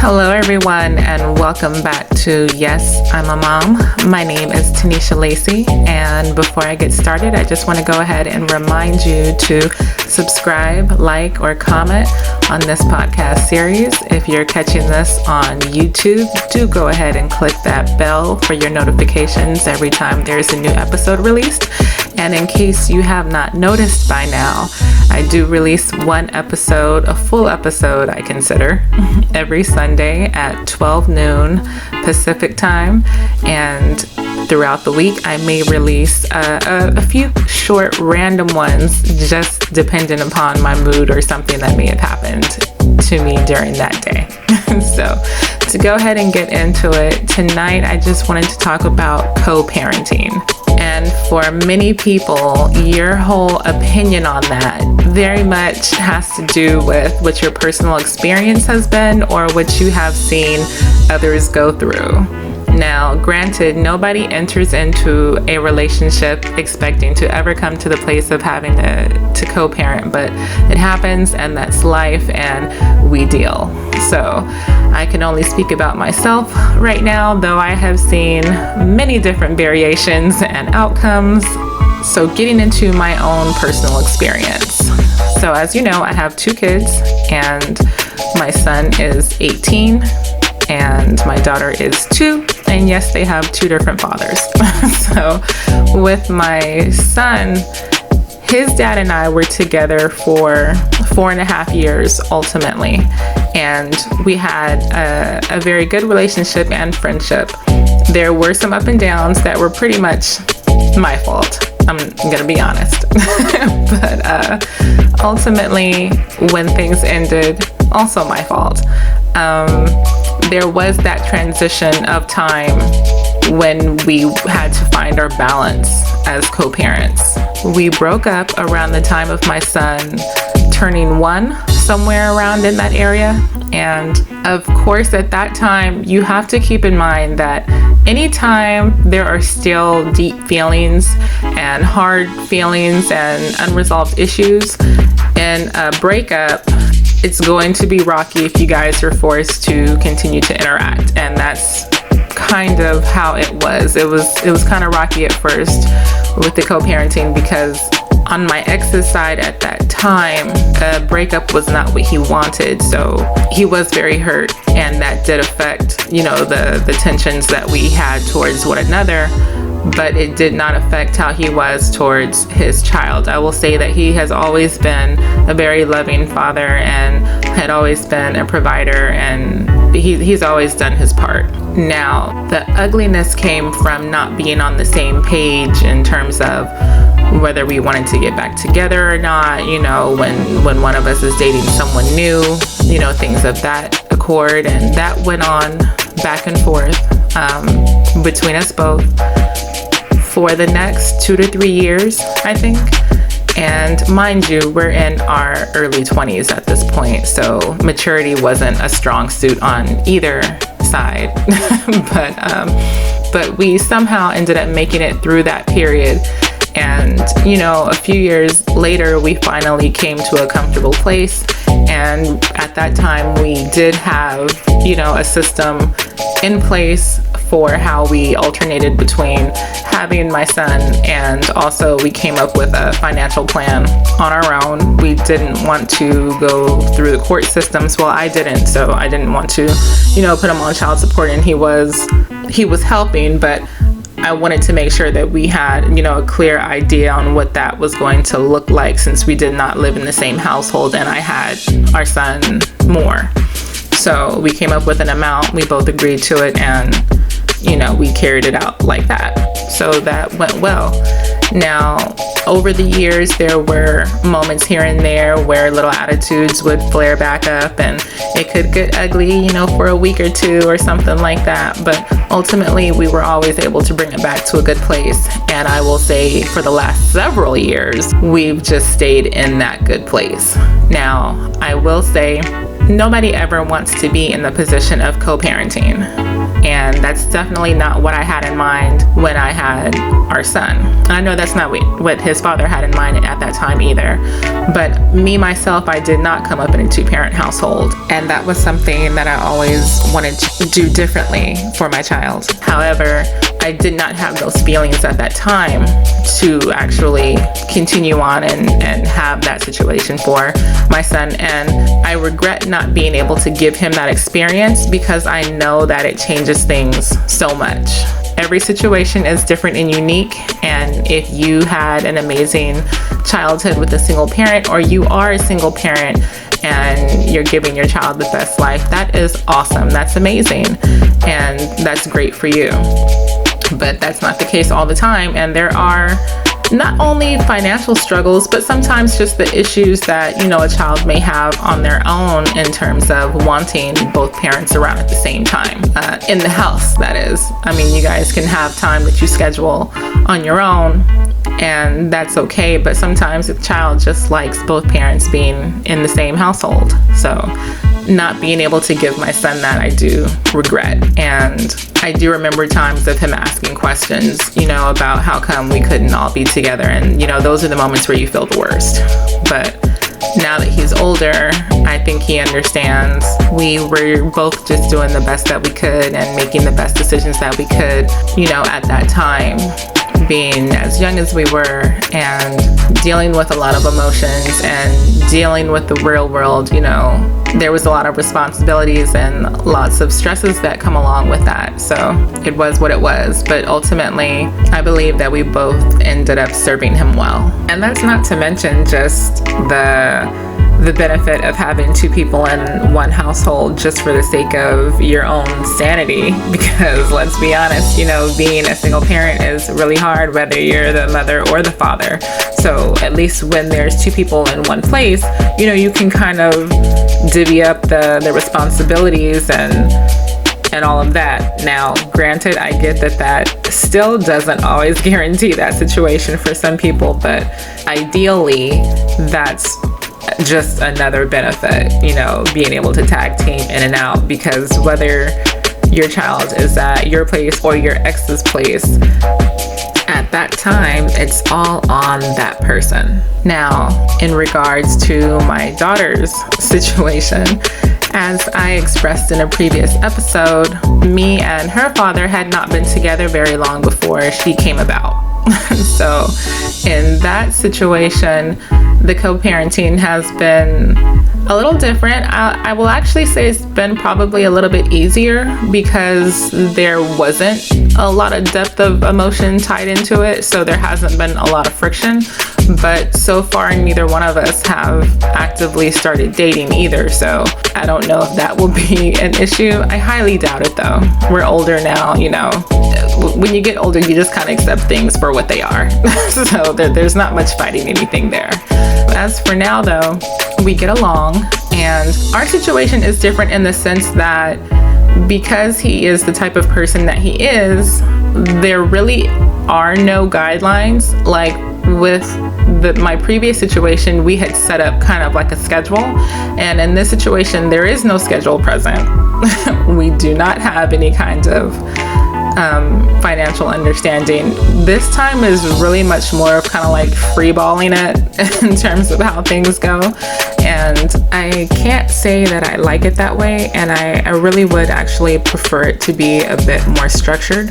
Hello everyone, and welcome back to Yes, I'm a Mom. My name is Tanisha Lacey, and before I get started, I just want to go ahead and remind you to subscribe, like, or comment on this podcast series. If you're catching this on YouTube, do go ahead and click that bell for your notifications every time there's a new episode released. And in case you have not noticed by now, I do release one episode, a full episode I consider, every Sunday at 12 noon Pacific time. And throughout the week, I may release a few short random ones, just depending upon my mood or something that may have happened to me during that day. So to go ahead and get into it, tonight I just wanted to talk about co-parenting. And for many people, your whole opinion on that very much has to do with what your personal experience has been or what you have seen others go through. Now, granted, nobody enters into a relationship expecting to ever come to the place of having to co-parent, but it happens and that's life and we deal. So I can only speak about myself right now, though I have seen many different variations and outcomes. So getting into my own personal experience. So as you know, I have 2 kids and my son is 18 and my daughter is 2. And yes, they have 2 different fathers. So with my son, his dad and I were together for 4.5 years ultimately. And we had a very good relationship and friendship. There were some up and downs that were pretty much my fault. I'm going to be honest. But ultimately, when things ended, also my fault. There was that transition of time when we had to find our balance as co-parents. We broke up around the time of my son turning 1, somewhere around in that area. And of course, at that time, you have to keep in mind that anytime there are still deep feelings and hard feelings and unresolved issues in a breakup, it's going to be rocky if you guys are forced to continue to interact. And that's kind of how it was. It was kind of rocky at first with the co-parenting because on my ex's side at that time, a breakup was not what he wanted. So he was very hurt, and that did affect, the tensions that we had towards one another. But it did not affect how he was towards his child. I will say that he has always been a very loving father and had always been a provider, and he's always done his part. Now, the ugliness came from not being on the same page in terms of whether we wanted to get back together or not, when one of us is dating someone new, things of that accord. And that went on back and forth between us both for the next 2 to 3 years, I think. And mind you, we're in our early 20s at this point, so maturity wasn't a strong suit on either side. But we somehow ended up making it through that period. And, a few years later, we finally came to a comfortable place. And at that time, we did have, a system in place for how we alternated between having my son, and also we came up with a financial plan on our own. We didn't want to go through the court systems. Well, I didn't, so I didn't want to, put him on child support, and he was helping, but I wanted to make sure that we had, a clear idea on what that was going to look like, since we did not live in the same household and I had our son more. So we came up with an amount, we both agreed to it, and we carried it out like that. So that went well. Now, over the years, there were moments here and there where little attitudes would flare back up, and it could get ugly, for a week or 2 or something like that. But ultimately, we were always able to bring it back to a good place. And I will say for the last several years, we've just stayed in that good place. Now, I will say nobody ever wants to be in the position of co-parenting. And that's definitely not what I had in mind when I had our son. And I know that's not what his father had in mind at that time either. But me, myself, I did not come up in a two-parent household. And that was something that I always wanted to do differently for my child. However, I did not have those feelings at that time to actually continue on and have that situation for my son. And I regret not being able to give him that experience because I know that it changes things so much. Every situation is different and unique, and if you had an amazing childhood with a single parent, or you are a single parent and you're giving your child the best life, that is awesome. That's amazing, and that's great for you. But that's not the case all the time, and there are not only financial struggles, but sometimes just the issues that, you know, a child may have on their own in terms of wanting both parents around at the same time, in the house, that is. I mean, you guys can have time that you schedule on your own, and that's okay, but sometimes the child just likes both parents being in the same household. So not being able to give my son that, I do regret. And I do remember times of him asking questions, you know, about how come we couldn't all be together. And, you know, those are the moments where you feel the worst. But now that he's older, I think he understands. We were both just doing the best that we could and making the best decisions that we could, you know, at that time, being as young as we were and dealing with a lot of emotions and dealing with the real world. You know, there was a lot of responsibilities and lots of stresses that come along with that. So it was what it was. But ultimately, I believe that we both ended up serving him well. And that's not to mention just the benefit of having two people in one household just for the sake of your own sanity, because let's be honest, you know, being a single parent is really hard, whether you're the mother or the father. So at least when there's two people in one place, you know, you can kind of divvy up the responsibilities and all of that. Now, granted, I get that still doesn't always guarantee that situation for some people, but ideally, that's just another benefit, you know, being able to tag team in and out, because whether your child is at your place or your ex's place, at that time, it's all on that person. Now, in regards to my daughter's situation, as I expressed in a previous episode, me and her father had not been together very long before she came about. So in that situation, the co-parenting has been a little different. I will actually say it's been probably a little bit easier because there wasn't a lot of depth of emotion tied into it, so there hasn't been a lot of friction. But so far, neither one of us have actively started dating either, so I don't know if that will be an issue. I highly doubt it though. We're older now, you know. When you get older, you just kind of accept things for what they are. So there's not much fighting anything there. As for now though, we get along, and our situation is different in the sense that because he is the type of person that he is, there really are no guidelines. Like with my previous situation, we had set up kind of like a schedule, and in this situation, there is no schedule present. We do not have any kind of financial understanding. This time is really much more of kind of like freeballing it in terms of how things go, and I can't say that I like it that way, and I really would actually prefer it to be a bit more structured.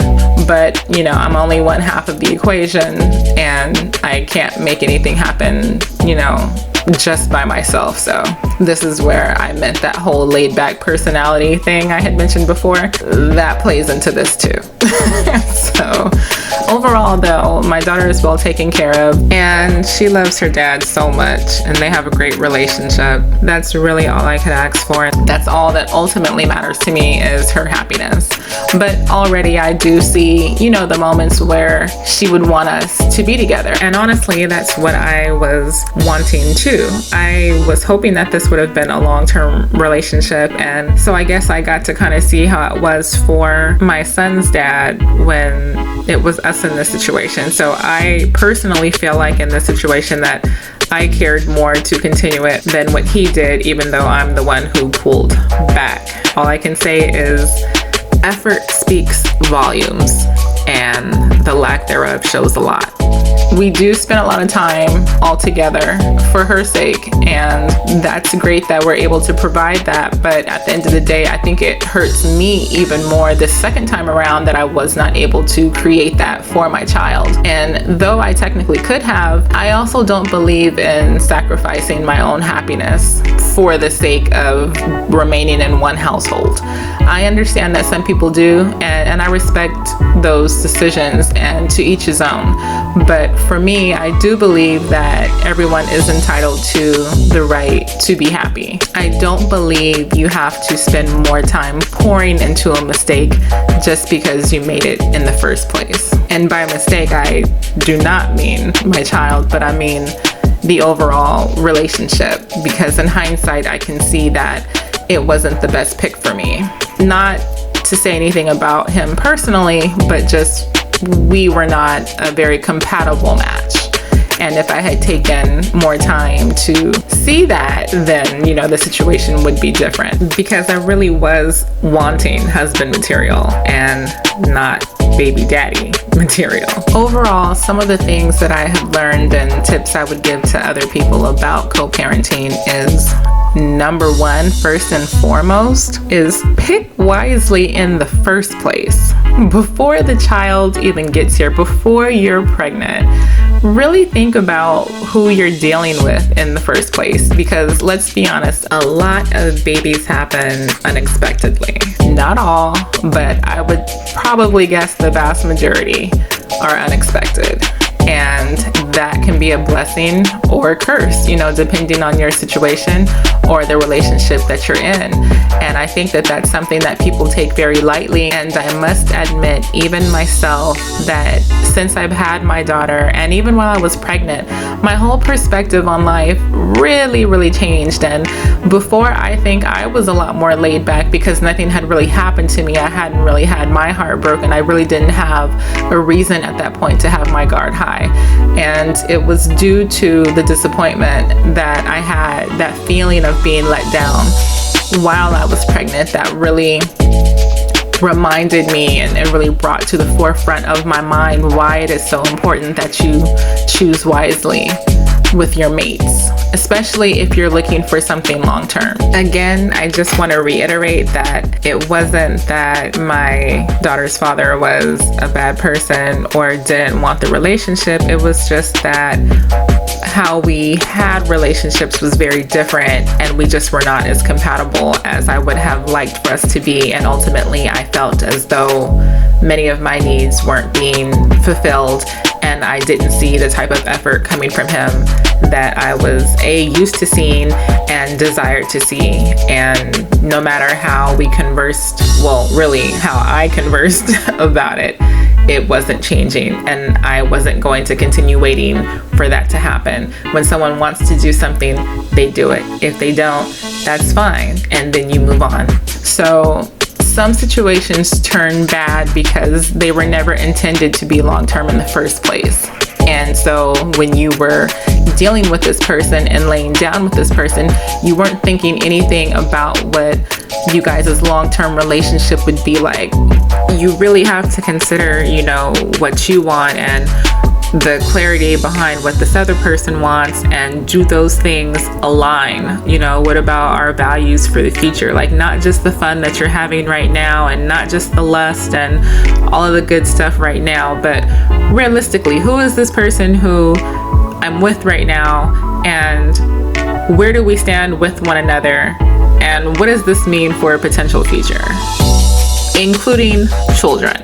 But you know, I'm only one half of the equation, and I can't make anything happen, you know, just by myself. So this is where I meant that whole laid back personality thing I had mentioned before, that plays into this too. So overall though, my daughter is well taken care of, and she loves her dad so much, and they have a great relationship. That's really all I could ask for. That's all that ultimately matters to me, is her happiness. But already I do see, you know, the moments where she would want us to be together, and honestly, that's what I was wanting too. I was hoping that this would have been a long-term relationship, and so I guess I got to kind of see how it was for my son's dad when it was us in this situation. So I personally feel like in this situation that I cared more to continue it than what he did, even though I'm the one who pulled back. All I can say is effort speaks volumes, and the lack thereof shows a lot. We do spend a lot of time all together for her sake, and that's great that we're able to provide that. But at the end of the day, I think it hurts me even more the second time around that I was not able to create that for my child. And though I technically could have, I also don't believe in sacrificing my own happiness for the sake of remaining in one household. I understand that some people do, and I respect those decisions, and to each his own. But for me, I do believe that everyone is entitled to the right to be happy. I don't believe you have to spend more time pouring into a mistake just because you made it in the first place. And by mistake, I do not mean my child, but I mean the overall relationship, because in hindsight, I can see that it wasn't the best pick for me. Not to say anything about him personally, but just we were not a very compatible match. And if I had taken more time to see that, then, the situation would be different, because I really was wanting husband material and not baby daddy material. Overall, some of the things that I have learned and tips I would give to other people about co-parenting is, number one, first and foremost, is pick wisely in the first place. Before the child even gets here, before you're pregnant, really think about who you're dealing with in the first place, because let's be honest, a lot of babies happen unexpectedly. Not all, but I would probably guess the vast majority are unexpected. And that can be a blessing or a curse, depending on your situation or the relationship that you're in. And I think that that's something that people take very lightly. And I must admit, even myself, that since I've had my daughter, and even while I was pregnant, my whole perspective on life really, really changed. And before, I think I was a lot more laid back because nothing had really happened to me. I hadn't really had my heart broken. I really didn't have a reason at that point to have my guard high. And it was due to the disappointment that I had, that feeling of being let down while I was pregnant, that really reminded me and really brought to the forefront of my mind why it is so important that you choose wisely with your mates, especially if you're looking for something long term. Again, I just want to reiterate that it wasn't that my daughter's father was a bad person or didn't want the relationship. It was just that how we had relationships was very different, and we just were not as compatible as I would have liked for us to be. And ultimately, I felt as though many of my needs weren't being fulfilled, and I didn't see the type of effort coming from him that I was used to seeing and desired to see. And no matter how we conversed, well, really how I conversed about it, it wasn't changing, and I wasn't going to continue waiting for that to happen. When someone wants to do something, they do it. If they don't, that's fine, and then you move on. So some situations turn bad because they were never intended to be long-term in the first place. And so when you were dealing with this person and laying down with this person, you weren't thinking anything about what you guys' long-term relationship would be like. You really have to consider, what you want and the clarity behind what this other person wants, and do those things align? What about our values for the future? Like, not just the fun that you're having right now, and not just the lust and all of the good stuff right now, but realistically, who is this person who I'm with right now, and where do we stand with one another, and what does this mean for a potential future, including children?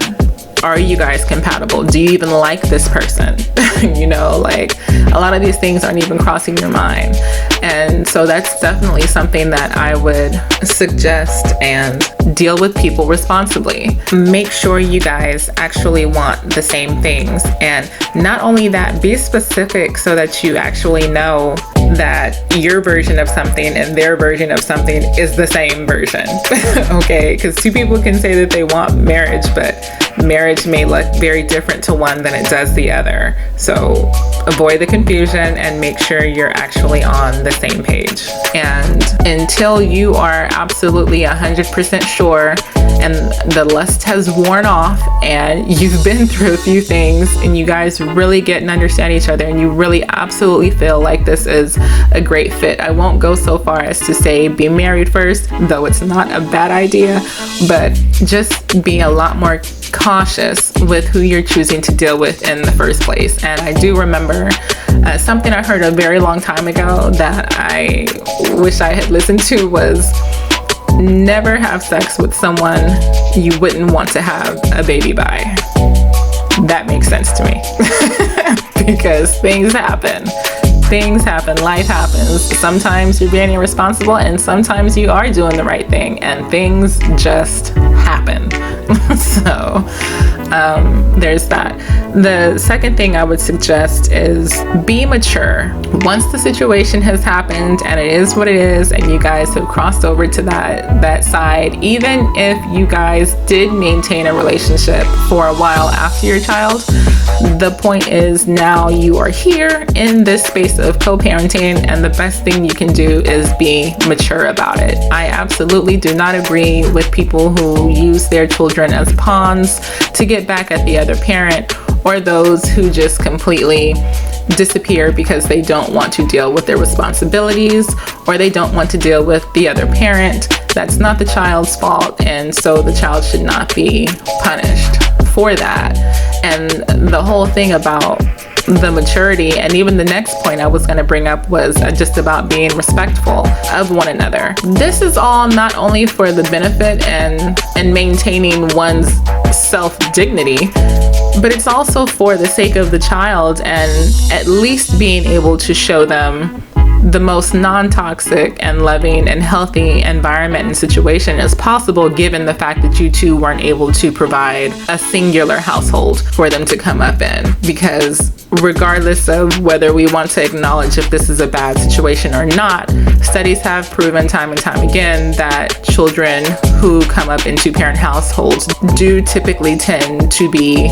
Are you guys compatible? Do you even like this person? Like, a lot of these things aren't even crossing your mind. And so that's definitely something that I would suggest, and deal with people responsibly. Make sure you guys actually want the same things. And not only that, be specific so that you actually know that your version of something and their version of something is the same version. Okay? Because two people can say that they want marriage, but marriage may look very different to one than it does the other. So avoid the confusion and make sure you're actually on the same page. And until you are absolutely 100% sure and the lust has worn off and you've been through a few things and you guys really get and understand each other and you really absolutely feel like this is a great fit, I won't go so far as to say be married first, though it's not a bad idea, but just be a lot more cautious with who you're choosing to deal with in the first place. And I do remember something I heard a very long time ago that I wish I had listened to was, never have sex with someone you wouldn't want to have a baby by. That makes sense to me. Because things happen, life happens. Sometimes you're being irresponsible and sometimes you are doing the right thing, and things just happen. So there's that. The second thing I would suggest is be mature. Once the situation has happened and it is what it is and you guys have crossed over to that side, even if you guys did maintain a relationship for a while after your child, the point is now you are here in this space of co-parenting, and the best thing you can do is be mature about it. I absolutely do not agree with people who use their children as pawns to get back at the other parent, or those who just completely disappear because they don't want to deal with their responsibilities or they don't want to deal with the other parent. That's not the child's fault, and so the child should not be punished for that. And the whole thing about the maturity, and even the next point I was going to bring up was just about being respectful of one another. This is all not only for the benefit and maintaining one's self-dignity, but it's also for the sake of the child, and at least being able to show them the most non-toxic and loving and healthy environment and situation as possible, given the fact that you two weren't able to provide a singular household for them to come up in. Because regardless of whether we want to acknowledge if this is a bad situation or not, studies have proven time and time again that children who come up in two-parent households do typically tend to be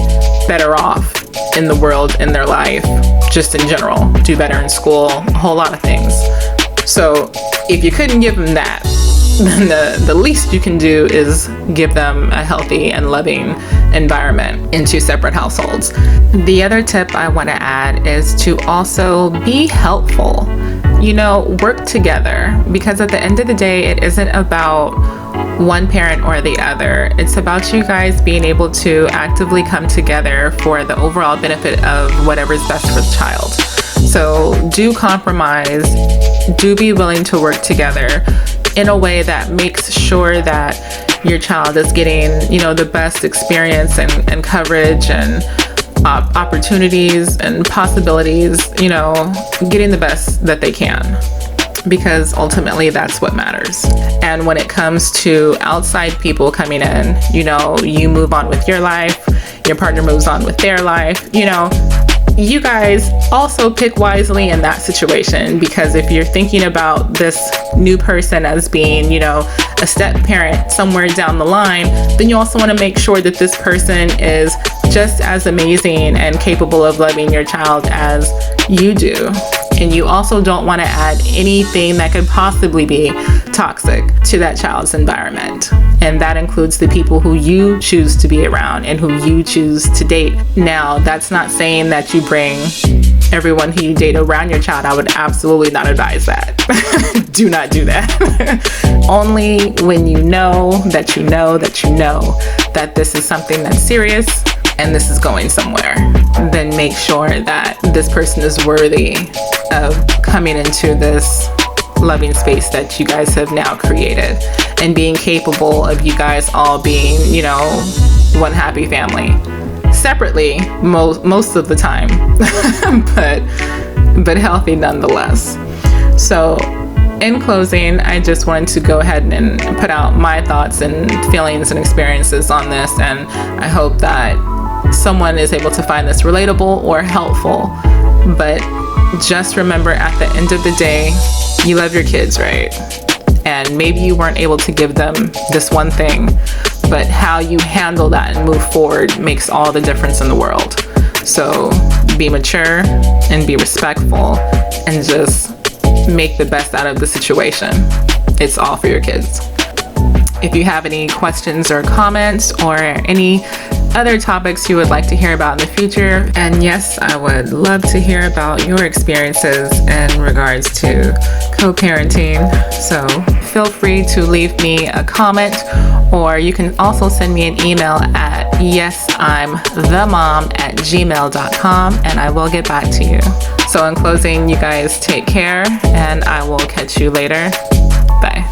better off in the world, in their life, just in general, do better in school, a whole lot of things. So if you couldn't give them that, then the least you can do is give them a healthy and loving environment in two separate households. The other tip I want to add is to also be helpful. You know, work together, because at the end of the day, it isn't about one parent or the other. It's about you guys being able to actively come together for the overall benefit of whatever's best for the child. So do compromise, do be willing to work together in a way that makes sure that your child is getting, you know, the best experience and coverage and opportunities and possibilities, you know, getting the best that they can, because ultimately that's what matters. And when it comes to outside people coming in, you know, you move on with your life, your partner moves on with their life, you know, you guys also pick wisely in that situation, because if you're thinking about this new person as being, you know, a step parent somewhere down the line, then you also want to make sure that this person is just as amazing and capable of loving your child as you do. And you also don't want to add anything that could possibly be toxic to that child's environment. And that includes the people who you choose to be around and who you choose to date. Now, that's not saying that you bring everyone who you date around your child. I would absolutely not advise that. Do not do that. Only when you know that you know that you know that this is something that's serious and this is going somewhere, then make sure that this person is worthy of coming into this loving space that you guys have now created, and being capable of you guys all being, you know, one happy family. Separately, most of the time, but healthy nonetheless. So in closing, I just wanted to go ahead and put out my thoughts and feelings and experiences on this, and I hope that someone is able to find this relatable or helpful. But just remember, at the end of the day, you love your kids, right? And maybe you weren't able to give them this one thing, but how you handle that and move forward makes all the difference in the world. So be mature and be respectful and just make the best out of the situation. It's all for your kids. If you have any questions or comments or any other topics you would like to hear about in the future, and yes, I would love to hear about your experiences in regards to co-parenting, so feel free to leave me a comment, or you can also send me an email at yesimthemom@gmail.com, and I will get back to you. So in closing, you guys take care, and I will catch you later. Bye.